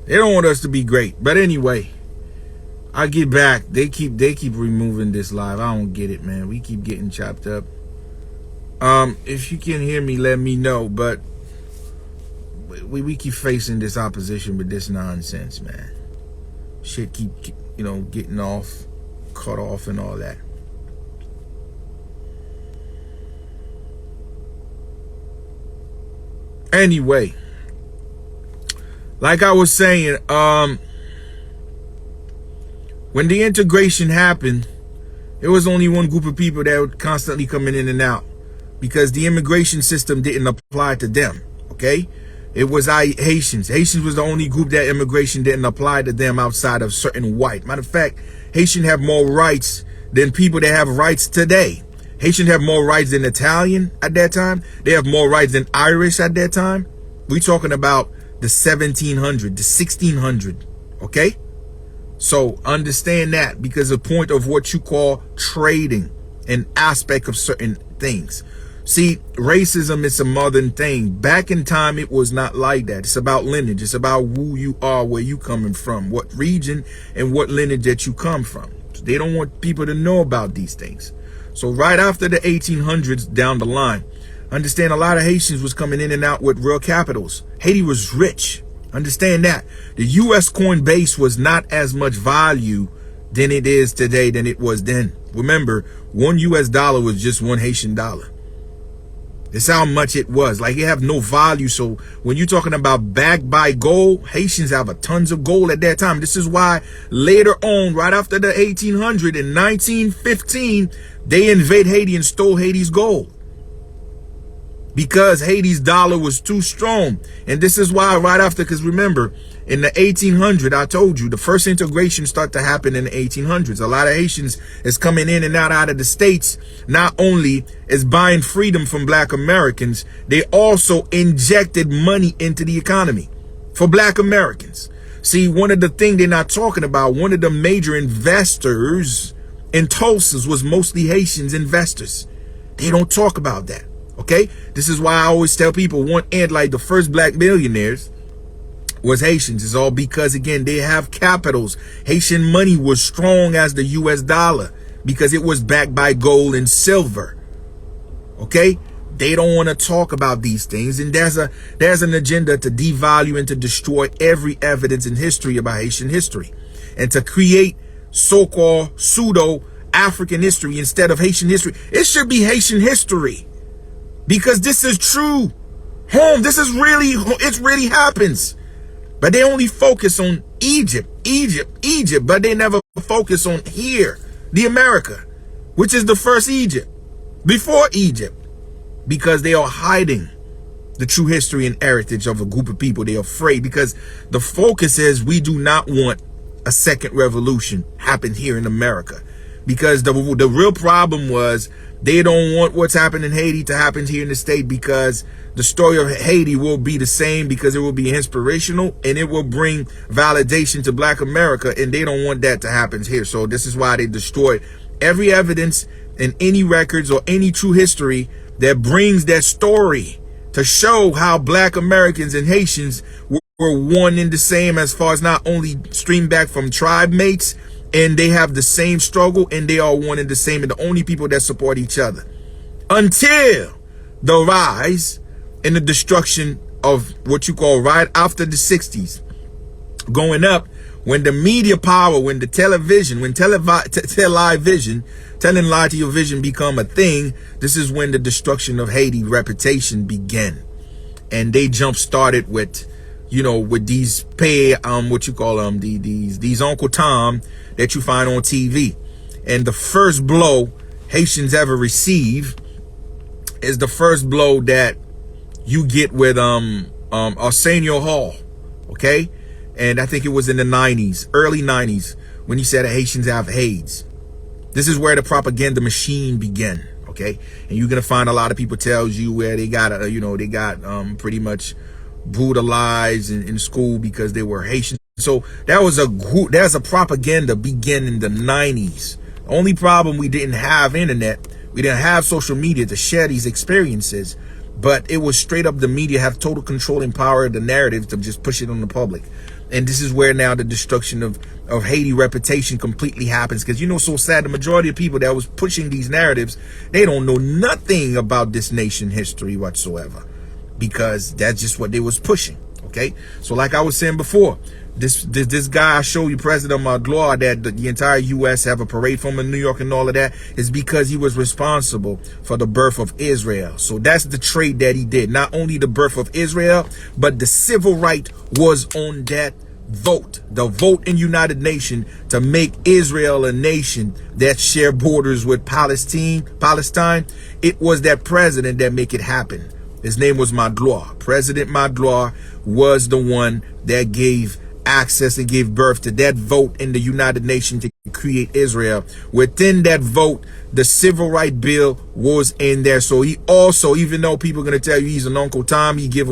They don't want us to be great. But anyway, I get back. They keep removing this live. I don't get it, man. We keep getting chopped up. If you can hear me, let me know. But we keep facing this opposition with this nonsense, man. Shit keep getting off, cut off, and all that. Anyway, like I was saying, when the integration happened, there was only one group of people that were constantly coming in and out because the immigration system didn't apply to them, okay? It was Haitians. Haitians was the only group that immigration didn't apply to them outside of certain white. Matter of fact, Haitians have more rights than people that have rights today. Haitians have more rights than Italian at that time. They have more rights than Irish at that time. We're talking about the 1700, the 1600, okay? So understand that, because the point of what you call trading, an aspect of certain things. See, racism is a modern thing. Back in time, it was not like that. It's about lineage. It's about who you are, where you coming from, what region and what lineage that you come from. So they don't want people to know about these things. So right after the 1800s down the line, understand a lot of Haitians was coming in and out with real capitals. Haiti was rich. Understand that. The U.S. coin base was not as much value than it is today than it was then. Remember, $1 US was just one Haitian dollar. That's how much it was. Like, it have no value. So when you're talking about backed by gold, Haitians have a tons of gold at that time. This is why later on, right after the 1800 in 1915, they invade Haiti and stole Haiti's gold, because Haiti's dollar was too strong. And this is why right after, because remember, in the 1800s, I told you, the first integration started to happen in the 1800s. A lot of Haitians is coming in and out of the States. Not only is buying freedom from black Americans, they also injected money into the economy for black Americans. See, one of the things they're not talking about, one of the major investors in Tulsa was mostly Haitians investors. They don't talk about that. Okay, this is why I always tell people, one end, like the first black millionaires was Haitians. It's all because, again, they have capitals. Haitian money was strong as the US dollar because it was backed by gold and silver. Okay, they don't want to talk about these things, and there's an agenda to devalue and to destroy every evidence in history about Haitian history, and to create so-called pseudo African history instead of Haitian history. It should be Haitian history, because this is true. This is really, it really happens. But they only focus on Egypt, but they never focus on here, the America, which is the first Egypt, before Egypt, because they are hiding the true history and heritage of a group of people. They're afraid, because the focus is, we do not want a second revolution happen here in America, because the real problem was, they don't want what's happened in Haiti to happen here in the state, because the story of Haiti will be the same, because it will be inspirational and it will bring validation to black America, and they don't want that to happen here. So this is why they destroyed every evidence in any records or any true history that brings that story to show how black Americans and Haitians were one and the same, as far as not only stream back from tribe mates, and they have the same struggle, and they are one and the same, and the only people that support each other, until the rise and the destruction of what you call right after the 60s, going up, when the media power, when the television, when telling lie to your vision become a thing. This is when the destruction of Haiti reputation began, and they jump started with, with these these Uncle Tom that you find on TV. And the first blow Haitians ever receive is the first blow that you get with Arsenio Hall, okay? And I think it was in the 90s, early 90s, when he said that Haitians have AIDS. This is where the propaganda machine began, okay? And you're gonna find a lot of people tells you where they got pretty much brutalized in school because they were Haitian. So there's a propaganda began in the 90s. The only problem, we didn't have internet, we didn't have social media to share these experiences. but it was straight up the media have total control and power of the narrative to just push it on the public. And this is where now the destruction of Haiti reputation completely happens. Because, you know, so sad, the majority of people that was pushing these narratives, they don't know nothing about this nation history whatsoever, because that's just what they was pushing. Okay, so like I was saying before, this guy I show you, President Magloire, that the entire U.S. have a parade for him in New York and all of that, is because he was responsible for the birth of Israel. So that's the trade that he did. Not only the birth of Israel, but the civil right was on that vote. The vote in United Nations to make Israel a nation that share borders with Palestine. It was that president that make it happen. His name was Magloire. President Magloire was the one that gave access and gave birth to that vote in the United Nations to create Israel. Within that vote, the civil rights bill was in there. So he also, even though people are going to tell you he's an Uncle Tom, he gave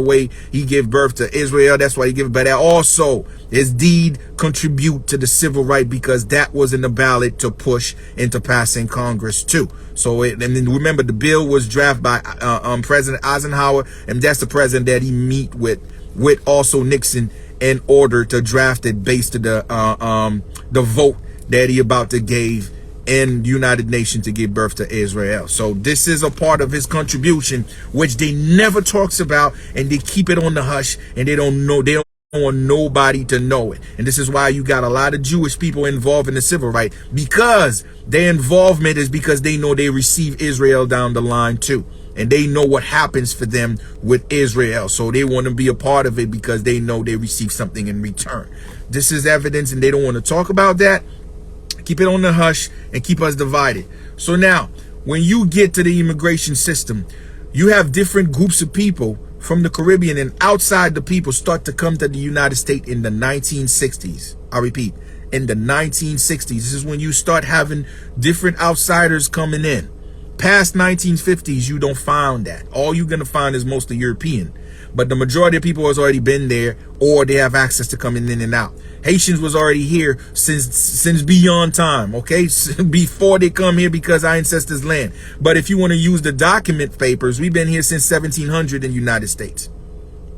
birth to Israel. That's why he gave it. But that also, his deed contribute to the civil right, because that was in the ballot to push into passing Congress too. So and then remember, the bill was drafted by President Eisenhower, and that's the president that he meet with also Nixon, in order to draft it based to the vote that he about to give in United Nations to give birth to Israel. So this is a part of his contribution, which they never talks about, and they keep it on the hush, and they don't want nobody to know it. And this is why you got a lot of Jewish people involved in the civil rights, because their involvement is because they know they receive Israel down the line too. And they know what happens for them with Israel. So they want to be a part of it because they know they receive something in return. This is evidence, and they don't want to talk about that. Keep it on the hush and keep us divided. So now, when you get to the immigration system, you have different groups of people from the Caribbean and outside the people start to come to the United States in the 1960s. I repeat, in the 1960s. This is when you start having different outsiders coming in. Past 1950s, you don't find that. All you're going to find is mostly European. But the majority of people has already been there, or they have access to coming in and out. Haitians was already here since beyond time, okay? Before they come here because our ancestors' land. But if you want to use the document papers, we've been here since 1700 in the United States.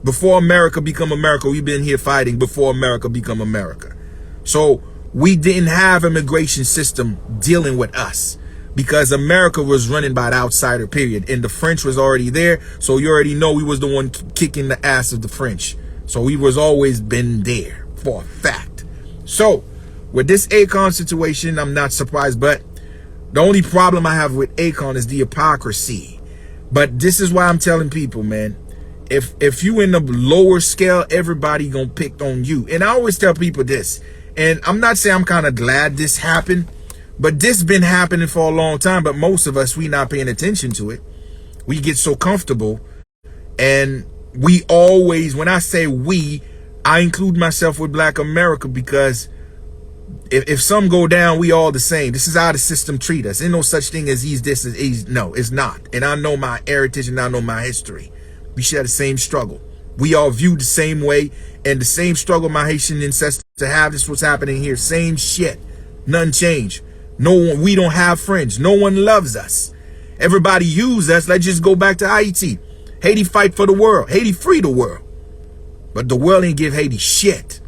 Before America become America, we've been here fighting before America become America. So we didn't have immigration system dealing with us, because America was running by the outsider, period. And the French was already there. So you already know we was the one kicking the ass of the French. So we was always been there for a fact. So with this Akon situation, I'm not surprised. But the only problem I have with Akon is the hypocrisy. But this is why I'm telling people, man, if you in the lower scale, everybody gonna pick on you. And I always tell people this, and I'm not saying I'm kind of glad this happened, but this been happening for a long time, but most of us, we not paying attention to it. We get so comfortable, and we always, when I say we, I include myself with Black America, because if some go down, we all the same. This is how the system treat us. Ain't no such thing as he's this, he's no, it's not. And I know my heritage and I know my history. We share the same struggle. We all view the same way, and the same struggle my Haitian ancestors have. This is what's happening here. Same shit. Nothing changed. No one, we don't have friends. No one loves us. Everybody use us. Let's just go back to Haiti. Haiti fight for the world. Haiti free the world. But the world ain't give Haiti shit.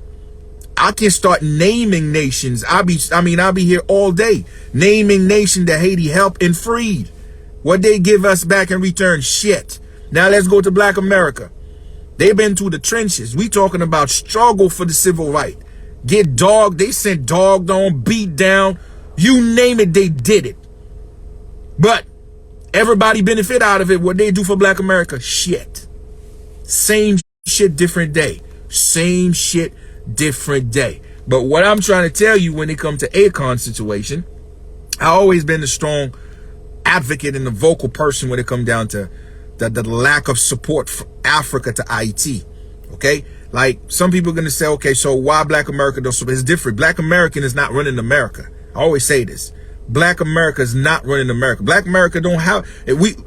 I can start naming nations. I'll be here all day naming nations that Haiti helped and freed. What they give us back in return? Shit. Now let's go to Black America. They've been through the trenches. We talking about struggle for the civil right. Get dogged. They sent dogged on, beat down. You name it, they did it. But everybody benefit out of it. What they do for Black America? Shit. Same shit, different day. Same shit, different day. But what I'm trying to tell you when it comes to Akon situation, I always been a strong advocate and a vocal person when it comes down to the lack of support for Africa to Haiti. Okay? Like, some people are going to say, okay, so why Black America don't support? It's different. Black American is not running America. I always say this. Black America is not running America. Black America don't have,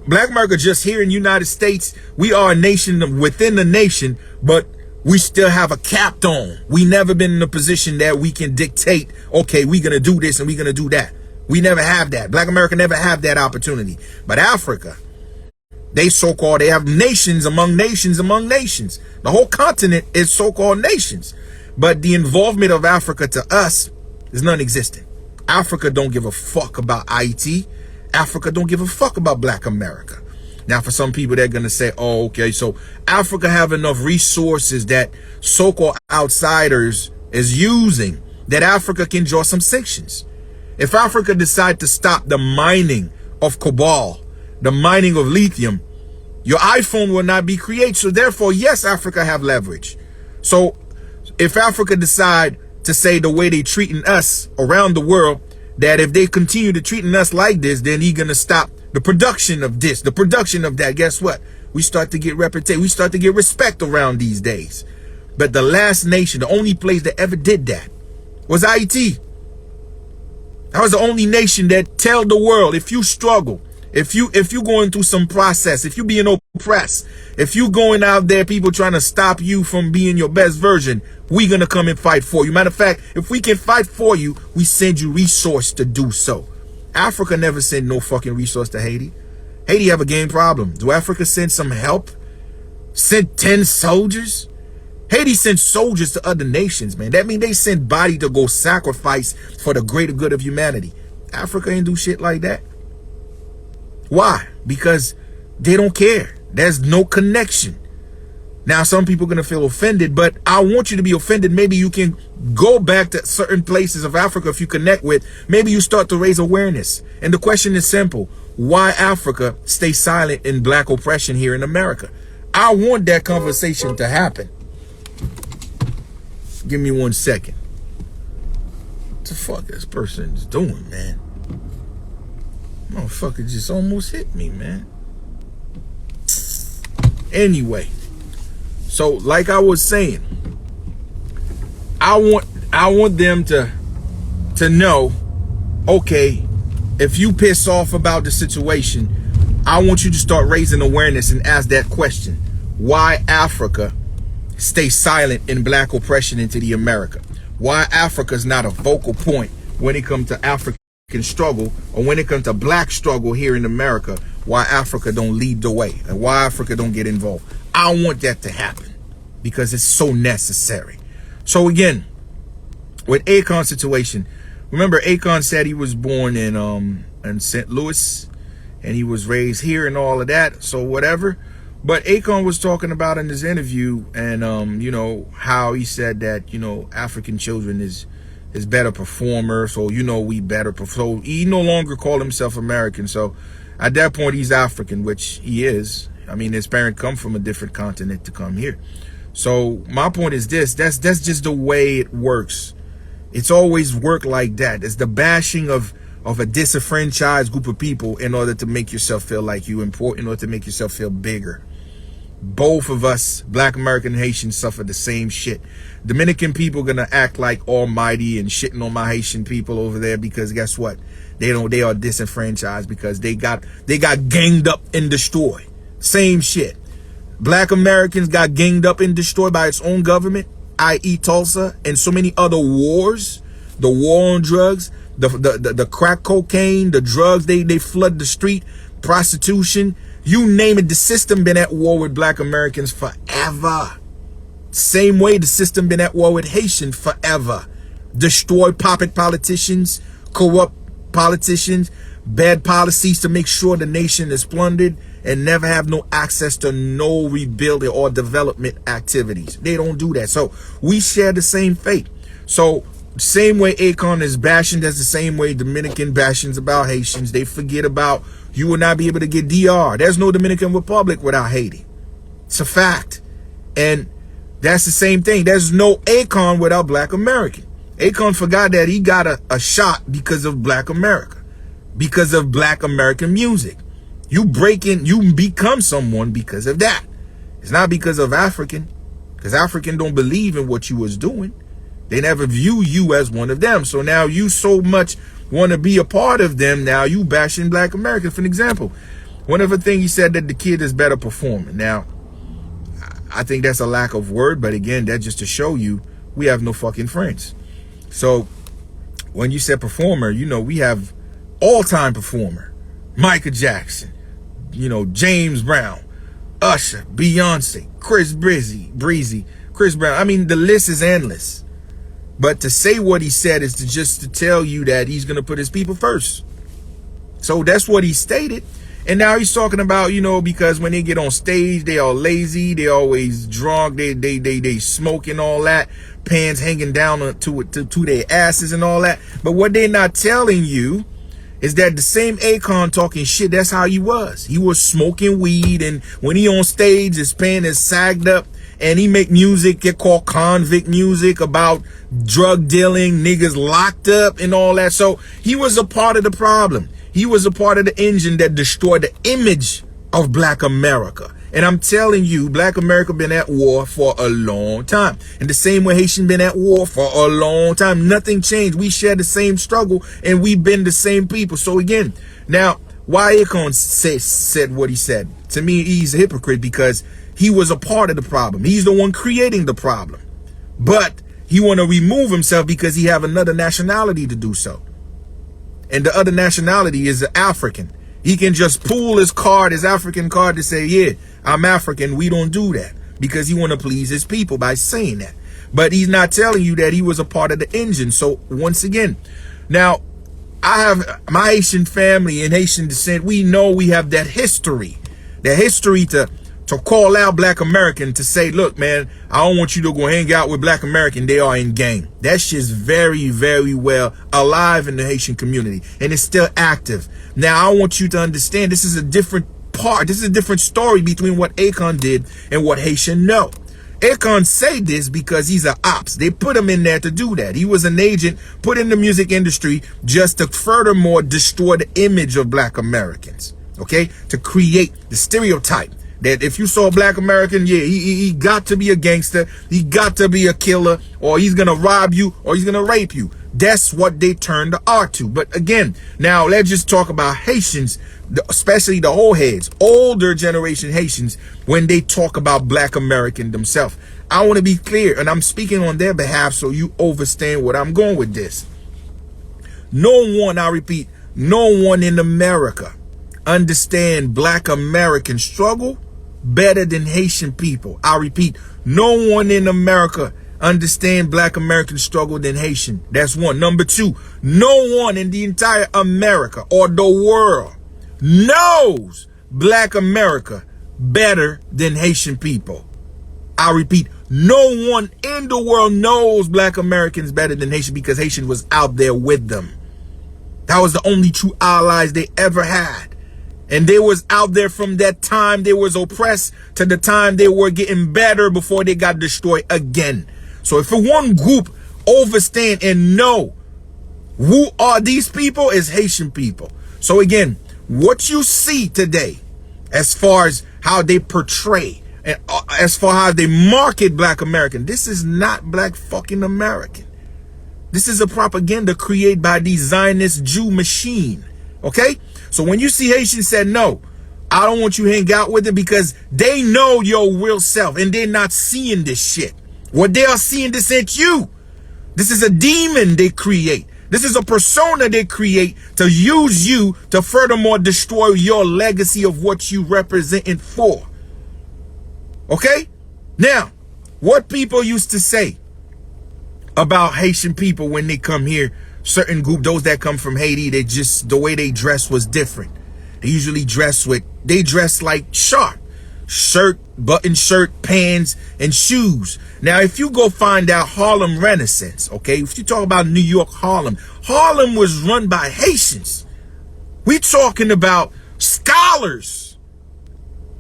Black America just here in the United States, we are a nation within the nation, but we still have a capped on. We never been in a position that we can dictate, okay, we're going to do this and we're going to do that. We never have that. Black America never have that opportunity. But Africa, They so-called, they have nations among nations among nations. The whole continent is so-called nations. But the involvement of Africa to us is non-existent. Africa don't give a fuck about Haiti. Africa don't give a fuck about Black America. Now, for some people, they're going to say, oh, okay, so Africa have enough resources that so-called outsiders is using that Africa can draw some sanctions. If Africa decide to stop the mining of cobalt, the mining of lithium, your iPhone will not be created. So therefore, yes, Africa have leverage. So if Africa decide to say the way they treating us around the world, that if they continue to treating us like this, then he going to stop the production of this, the production of that. Guess what? We start to get reputation. We start to get respect around these days. But the last nation, the only place that ever did that was Haiti. That was the only nation that tell the world, if you struggle, if you going through some process, if you being oppressed, if you going out there, people trying to stop you from being your best version, we gonna come and fight for you. Matter of fact, if we can fight for you, we send you resource to do so. Africa never sent no fucking resource to Haiti. Haiti have a game problem. Do Africa send some help? Send 10 soldiers? Haiti sent soldiers to other nations, man. That means they sent body to go sacrifice for the greater good of humanity. Africa ain't do shit like that. Why? Because they don't care. There's no connection. Now, some people are going to feel offended, but I want you to be offended. Maybe you can go back to certain places of Africa if you connect with. Maybe you start to raise awareness. And the question is simple. Why Africa stay silent in Black oppression here in America? I want that conversation to happen. Give me 1 second. What the fuck this person is doing, man? Motherfucker just almost hit me, man. Anyway, so like I was saying, I want them to know, okay, if you piss off about the situation, I want you to start raising awareness and ask that question. Why Africa stay silent in Black oppression into the America? Why Africa is not a vocal point when it comes to African struggle, or when it comes to Black struggle here in America? Why Africa don't lead the way, and why Africa don't get involved? I want that to happen because it's so necessary. So again, with Akon's situation, remember Akon said he was born in St. Louis and he was raised here and all of that, so whatever. But Akon was talking about in his interview, and you know, how he said that, you know, African children is better performer, so you know, we better perform. So he no longer called himself American. So at that point, he's African, which he is. I mean, his parents come from a different continent to come here. So my point is this: that's just the way it works. It's always worked like that. It's the bashing of a disenfranchised group of people in order to make yourself feel like you important, in order to make yourself feel bigger. Both of us, Black American and Haitians, suffer the same shit. Dominican people gonna act like almighty and shitting on my Haitian people over there because guess what? They are disenfranchised because they got ganged up and destroyed. Same shit. Black Americans got ganged up and destroyed by its own government, i.e. Tulsa, and so many other wars. The war on drugs, the crack cocaine, the drugs, they flood the street, prostitution, you name it. The system been at war with Black Americans forever. Same way the system been at war with Haitian forever. Destroy puppet politicians, corrupt politicians, bad policies to make sure the nation is plundered and never have no access to no rebuilding or development activities. They don't do that. So we share the same fate. So same way Akon is bashing, that's the same way Dominican bashings about Haitians. They forget about you will not be able to get DR. There's no Dominican Republic without Haiti. It's a fact. And that's the same thing. There's no Akon without Black American. Akon forgot that he got a shot because of Black America, because of Black American music. You break in, you become someone because of that. It's not because of African, because African don't believe in what you was doing. They never view you as one of them. So now you so much want to be a part of them. Now you bashing Black Americans. For an example, one of the things he said that the kid is better performing. Now, I think that's a lack of word. But again, that's just to show you we have no fucking friends. So when you said performer, you know, we have all-time performer, Michael Jackson, James Brown, Usher, Beyonce, Breezy, Chris Brown. I mean, the list is endless. But to say what he said is just to tell you that he's going to put his people first. So that's what he stated. And now he's talking about, because when they get on stage, they are lazy. They always drunk. They smoke and all that. Pants hanging down to their asses and all that. But what they're not telling you is that the same Akon talking shit, that's how he was. He was smoking weed, and when he on stage, his pants is sagged up, and he make music get called convict music about drug dealing, niggas locked up and all that. So he was a part of the problem. He was a part of the engine that destroyed the image of Black America. And I'm telling you, Black America been at war for a long time. And the same way Haitian been at war for a long time. Nothing changed. We share the same struggle, and we've been the same people. So again, now, why Akon said what he said? To me, he's a hypocrite because he was a part of the problem. He's the one creating the problem. But he want to remove himself because he have another nationality to do so. And the other nationality is African. He can just pull his card, his African card, to say, yeah, I'm African. We don't do that because he want to please his people by saying that. But he's not telling you that he was a part of the engine. So once again, now I have my Haitian family and Haitian descent. We know we have that history to call out Black American, to say, look, man, I don't want you to go hang out with Black American. They are in gang. That shit's very, very well alive in the Haitian community, and it's still active. Now, I want you to understand this is a different part. This is a different story between what Akon did and what Haitian know. Akon say this because he's an ops. They put him in there to do that. He was an agent put in the music industry just to furthermore destroy the image of Black Americans, okay? To create the stereotype that if you saw a Black American, yeah, he got to be a gangster, he got to be a killer, or he's gonna rob you, or he's gonna rape you. That's what they turned the art to. But again, now let's just talk about Haitians, especially the old heads, older generation Haitians, when they talk about Black American themselves. I want to be clear, and I'm speaking on their behalf so you understand what I'm going with this. No one, I repeat, no one in America understand Black American struggle better than Haitian people. I repeat, no one in America understand Black American struggle than Haitian. That's one. Number two, no one in the entire America or the world knows Black America better than Haitian people. I repeat, no one in the world knows Black Americans better than Haitian, because Haitian was out there with them. That was the only true allies they ever had. And they was out there from that time they was oppressed to the time they were getting better before they got destroyed again. So if one group understand and know who are these people, is Haitian people. So again, what you see today, as far as how they portray and as far how they market Black American, this is not Black fucking American. This is a propaganda created by the Zionist Jew machine. Okay? So when you see Haitians said, no, I don't want you to hang out with them, because they know your real self and they're not seeing this shit. What they are seeing, this ain't you. This is a demon they create. This is a persona they create to use you to furthermore destroy your legacy of what you representing for. Okay? Now, what people used to say about Haitian people when they come here, certain group, those that come from Haiti, they just, the way they dress was different. They usually dress like sharp. Shirt, button shirt, pants, and shoes. Now, if you go find out Harlem Renaissance, okay, if you talk about New York, Harlem was run by Haitians. We talking about scholars,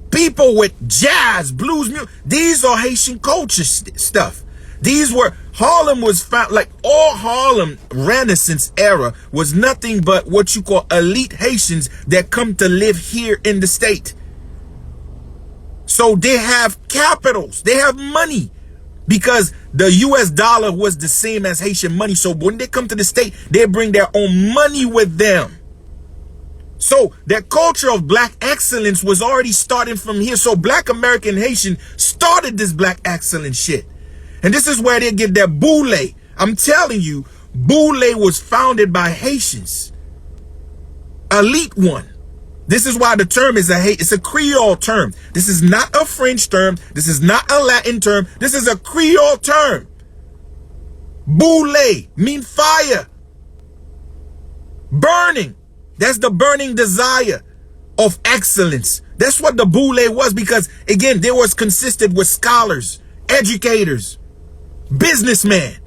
people with jazz, blues, music. These are Haitian culture stuff. These were, Harlem was found, like all Harlem Renaissance era was nothing but what you call elite Haitians that come to live here in the state. So they have capitals, they have money, because the US dollar was the same as Haitian money. So when they come to the state, they bring their own money with them. So that culture of Black excellence was already starting from here. So Black American Haitian started this Black excellence shit. And this is where they get their boule. I'm telling you, boule was founded by Haitians. Elite one. This is why the term is it's a Creole term. This is not a French term. This is not a Latin term. This is a Creole term. Boule mean fire. Burning. That's the burning desire of excellence. That's what the boule was, because again, they was consisted with scholars, educators, businessmen.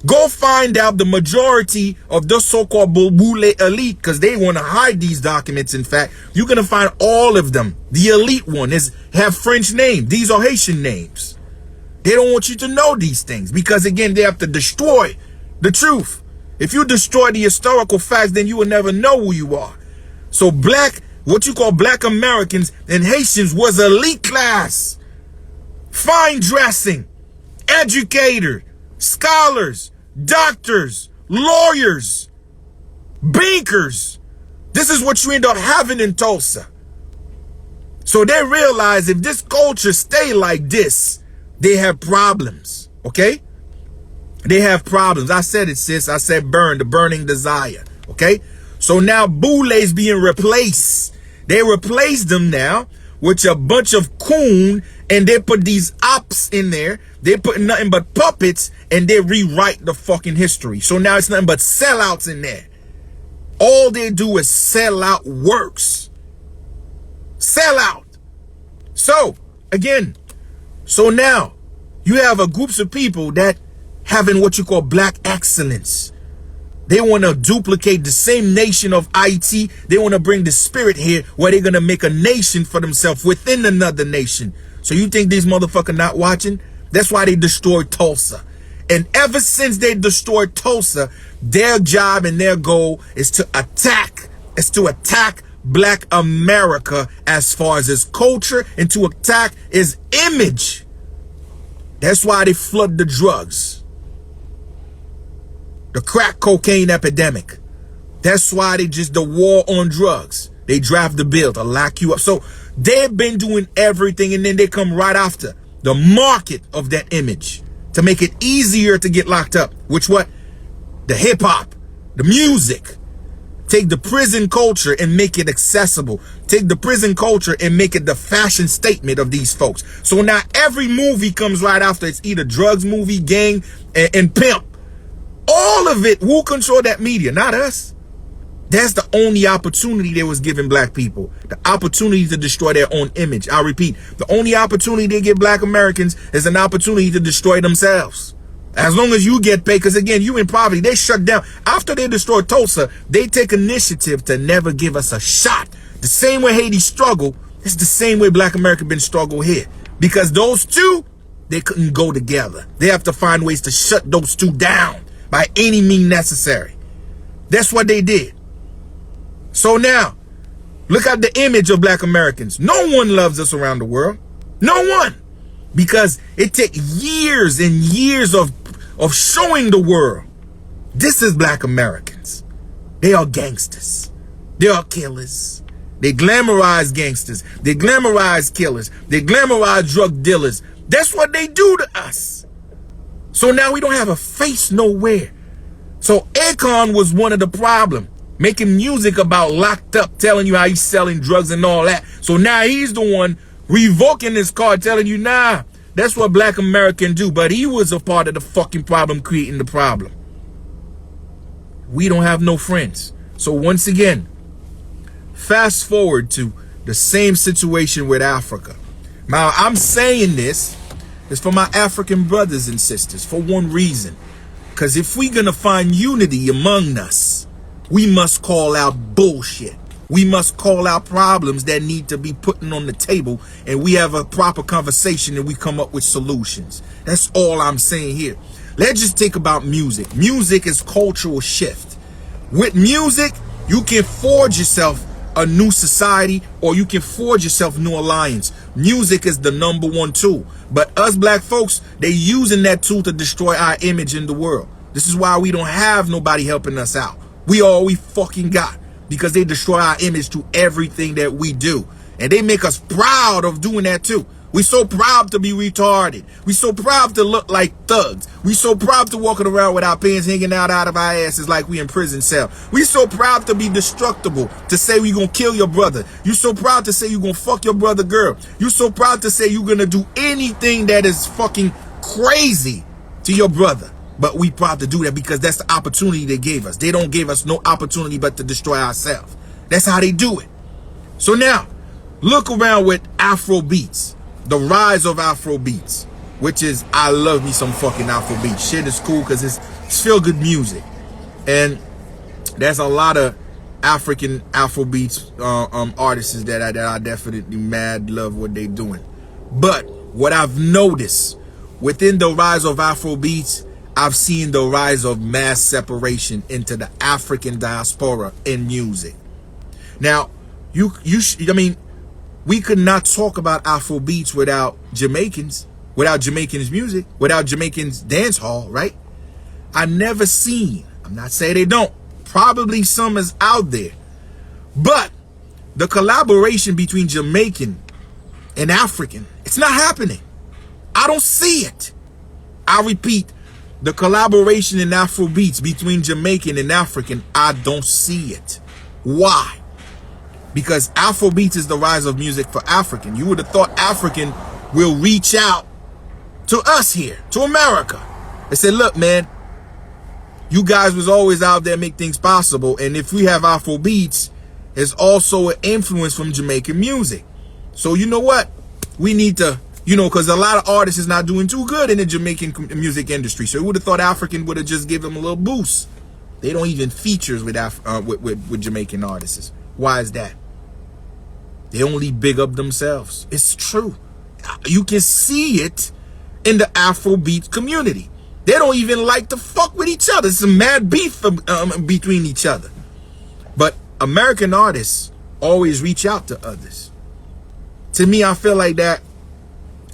Go find out the majority of the so-called boule elite, because they want to hide these documents. In fact, you're going to find all of them. The elite one have French names. These are Haitian names. They don't want you to know these things because, again, they have to destroy the truth. If you destroy the historical facts, then you will never know who you are. So what you call black Americans and Haitians was elite class. Fine dressing, educator, scholars, doctors, lawyers, bankers. This is what you end up having in Tulsa. So they realize if this culture stay like this, they have problems, okay? They have problems. I said it, sis. I said burn, the burning desire, okay? So now Boule's being replaced. They replaced them now with a bunch of coon, and they put these ops in there. They put nothing but puppets, and they rewrite the fucking history. So now it's nothing but sellouts in there. All they do is sell out works. Sell out. So, again, so now you have a groups of people that having what you call black excellence. They want to duplicate the same nation of Haiti. They want to bring the spirit here where they're going to make a nation for themselves within another nation. So you think these motherfuckers not watching? That's why they destroyed Tulsa. And ever since they destroyed Tulsa, their job and their goal is to attack black America as far as its culture and to attack its image. That's why they flood the drugs. The crack cocaine epidemic. That's why the war on drugs. They draft the bill to lock you up. So they've been doing everything, and then they come right after the market of that image to make it easier to get locked up. Which what? The hip hop, the music. Take the prison culture and make it accessible. Take the prison culture and make it the fashion statement of these folks. So now every movie comes right after. It's either drugs movie, gang, and pimp. All of it, who control that media? Not us. That's the only opportunity they was giving black people. The opportunity to destroy their own image. I repeat, the only opportunity they give black Americans is an opportunity to destroy themselves. As long as you get paid, because again, you in poverty, they shut down. After they destroy Tulsa, they take initiative to never give us a shot. The same way Haiti struggled, it's the same way black America been struggle here. Because those two, they couldn't go together. They have to find ways to shut those two down by any means necessary. That's what they did. So now, look at the image of black Americans. No one loves us around the world. No one. Because it takes years and years of showing the world, this is black Americans. They are gangsters. They are killers. They glamorize gangsters. They glamorize killers. They glamorize drug dealers. That's what they do to us. So now we don't have a face nowhere. So Akon was one of the problem. Making music about locked up, telling you how he's selling drugs and all that. So now he's the one revoking his card, telling you, nah, that's what black Americans do. But he was a part of the fucking problem, creating the problem. We don't have no friends. So once again, fast forward to the same situation with Africa. Now, I'm saying this is for my African brothers and sisters for one reason. Because if we're going to find unity among us, we must call out bullshit. We must call out problems that need to be put on the table, and we have a proper conversation and we come up with solutions. That's all I'm saying here. Let's just think about music. Music is cultural shift. With music, you can forge yourself a new society, or you can forge yourself new alliance. Music is the #1 tool. But us black folks, they using that tool to destroy our image in the world. This is why we don't have nobody helping us out. We all we fucking got, because they destroy our image to everything that we do. And they make us proud of doing that too. We so proud to be retarded. We so proud to look like thugs. We so proud to walking around with our pants hanging out of our asses like we in prison cell. We so proud to be destructible, to say we gonna kill your brother. You so proud to say you gonna fuck your brother girl. You so proud to say you gonna do anything that is fucking crazy to your brother. But we proud to do that because that's the opportunity they gave us. They don't give us no opportunity but to destroy ourselves. That's how they do it. So now, look around with Afro beats. The rise of Afro beats, which is, I love me some fucking Afro beats. Shit is cool because it's feel good music. And there's a lot of African Afro beats artists that I definitely mad love what they doing. But what I've noticed within the rise of Afro beats, I've seen the rise of mass separation into the African diaspora in music. Now, I mean, we could not talk about Afro beats without Jamaicans, without Jamaicans music, without Jamaicans dance hall, right? I never seen, I'm not saying they don't, probably some is out there, but the collaboration between Jamaican and African, it's not happening. I don't see it. I repeat, the collaboration in Afro beats between Jamaican and African, I don't see it. Why? Because Afrobeats is the rise of music for African. You would have thought African will reach out to us here, to America, and say, look, man, you guys was always out there make things possible. And if we have Afrobeats, it's also an influence from Jamaican music. So you know what? We need to, because a lot of artists is not doing too good in the Jamaican music industry. So you would have thought African would have just given them a little boost. They don't even features with Jamaican artists. Why is that? They only big up themselves. It's true. You can see it in the Afrobeat community. They don't even like to fuck with each other. It's some mad beef between each other. But American artists always reach out to others. To me, I feel like that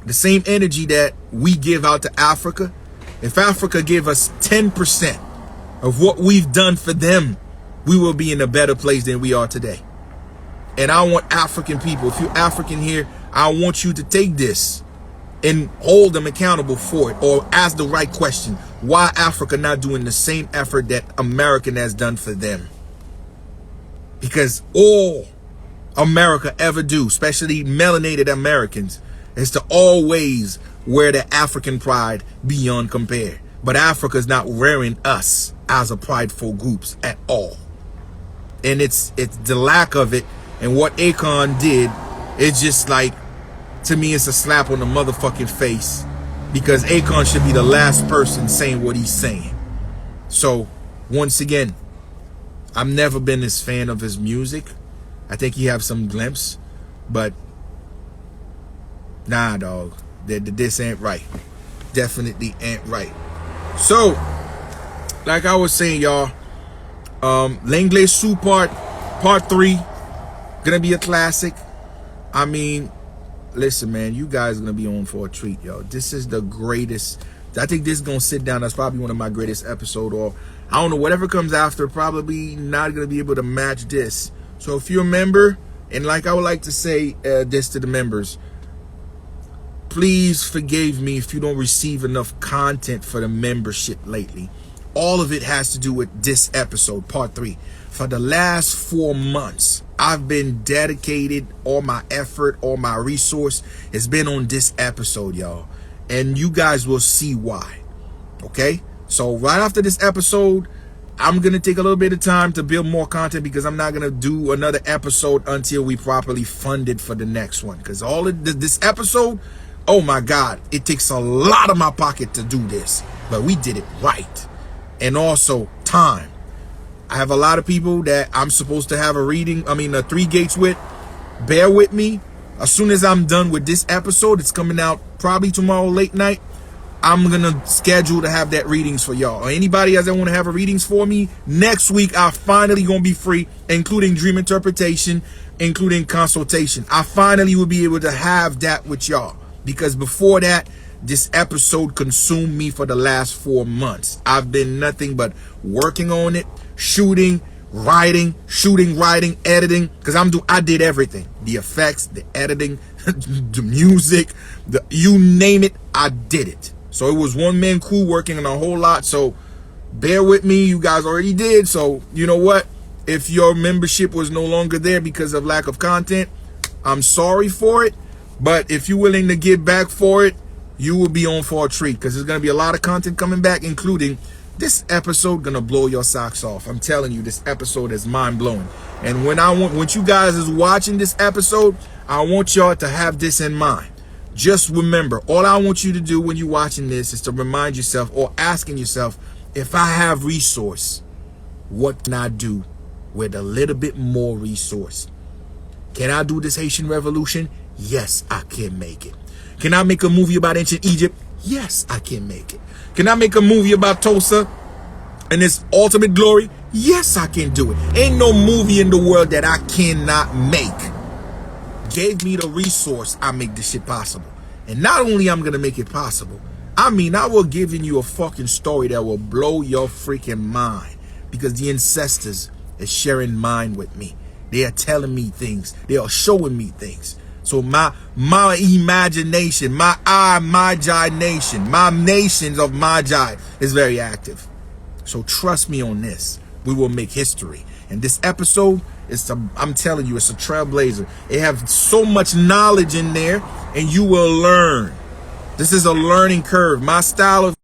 the same energy that we give out to Africa, if Africa gave us 10% of what we've done for them, we will be in a better place than we are today. And I want African people, if you're African here, I want you to take this and hold them accountable for it, or ask the right question. Why Africa not doing the same effort that American has done for them? Because all America ever do, especially melanated Americans, is to always wear the African pride beyond compare. But Africa's not wearing us as a prideful groups at all. And it's the lack of it. And what Akon did, it's just like, to me, it's a slap on the motherfucking face, because Akon should be the last person saying what he's saying. So, once again, I've never been this fan of his music. I think he have some glimpse, but nah, dog, this ain't right. Definitely ain't right. So, like I was saying, y'all, L'Anglais Sous part 3, gonna be a classic. I mean, listen, man, you guys are gonna be on for a treat, yo. This is the greatest. I think this is gonna sit down. That's probably one of my greatest episodes. Or I don't know, whatever comes after, probably not gonna be able to match this. So if you're a member, and like I would like to say this to the members, please forgive me if you don't receive enough content for the membership lately. All of it has to do with this episode, part 3. For the last 4 months, I've been dedicated, all my effort, all my resource has been on this episode, y'all. And you guys will see why. Okay? So right after this episode, I'm going to take a little bit of time to build more content, because I'm not going to do another episode until we properly fund it for the next one. Because all of this episode, oh my God, it takes a lot of my pocket to do this. But we did it right. And also time. I have a lot of people that I'm supposed to have a 3 gates with. Bear with me. As soon as I'm done with this episode, it's coming out probably tomorrow late night, I'm going to schedule to have that readings for y'all. Or anybody else that want to have a readings for me, next week I finally going to be free, including dream interpretation, including consultation. I finally will be able to have that with y'all, because before that, this episode consumed me for the last 4 months. I've been nothing but working on it, shooting, writing, editing, because I did everything. The effects, the editing, the music, you name it, I did it. So it was one man crew working on a whole lot. So bear with me, you guys already did. So you know what? If your membership was no longer there because of lack of content, I'm sorry for it. But if you're willing to give back for it, you will be on for a treat, because there's going to be a lot of content coming back, including this episode going to blow your socks off. I'm telling you, this episode is mind-blowing. And when you guys is watching this episode, I want y'all to have this in mind. Just remember, all I want you to do when you're watching this is to remind yourself, or asking yourself, if I have resource, what can I do with a little bit more resource? Can I do this Haitian revolution? Yes, I can make it. Can I make a movie about ancient Egypt? Yes, I can make it. Can I make a movie about Tulsa and its ultimate glory? Yes, I can do it. Ain't no movie in the world that I cannot make. Gave me the resource, I make this shit possible. And not only I'm gonna make it possible, I will give you a fucking story that will blow your freaking mind, because the ancestors is sharing mine with me. They are telling me things. They are showing me things. So my imagination, my nation, my nations of Magi is very active. So trust me on this. We will make history. And this episode I'm telling you, it's a trailblazer. It has so much knowledge in there, and you will learn. This is a learning curve. My style of